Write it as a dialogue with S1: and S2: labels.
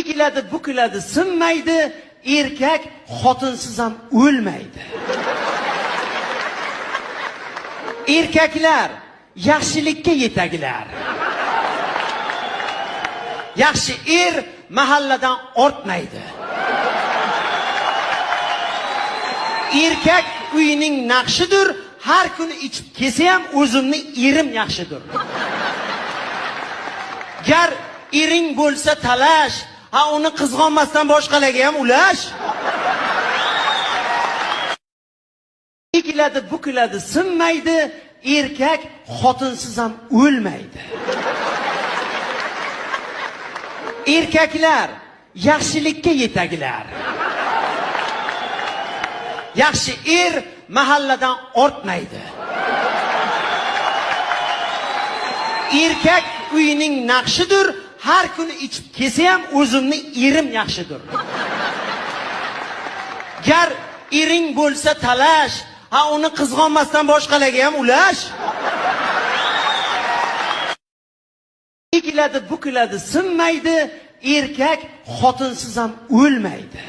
S1: Egiladi, bukiladi, sinmaydi, erkak xotinsiz ham o'lmaydi. Erkaklar yaxshilikka yetaklar. Yaxshi mahalladan ortmaydi. Erkak uyining naqshidir, har kuni ichib kelsa ham o'zimni erim yaxshidir. Gar ering bo'lsa talash, uni qizg'onmasdan boshqalarga ham ulash. Egiladi, bukiladi, sinmaydi, erkak xotinsiz ham o'lmaydi. Erkaklar yaxshilikka yetaklar. Yaxshi mahalladan ortmaydi. Erkak uyining naqshidir, har kuni ichib kelsa ham o'zimni erim yaxshidir. Gar ering bo'lsa talash, uni qizg'onmasdan boshqalarga ham ulash. Egiladi, bukiladi, sinmaydi, erkak xotinsiz ham o'lmaydi.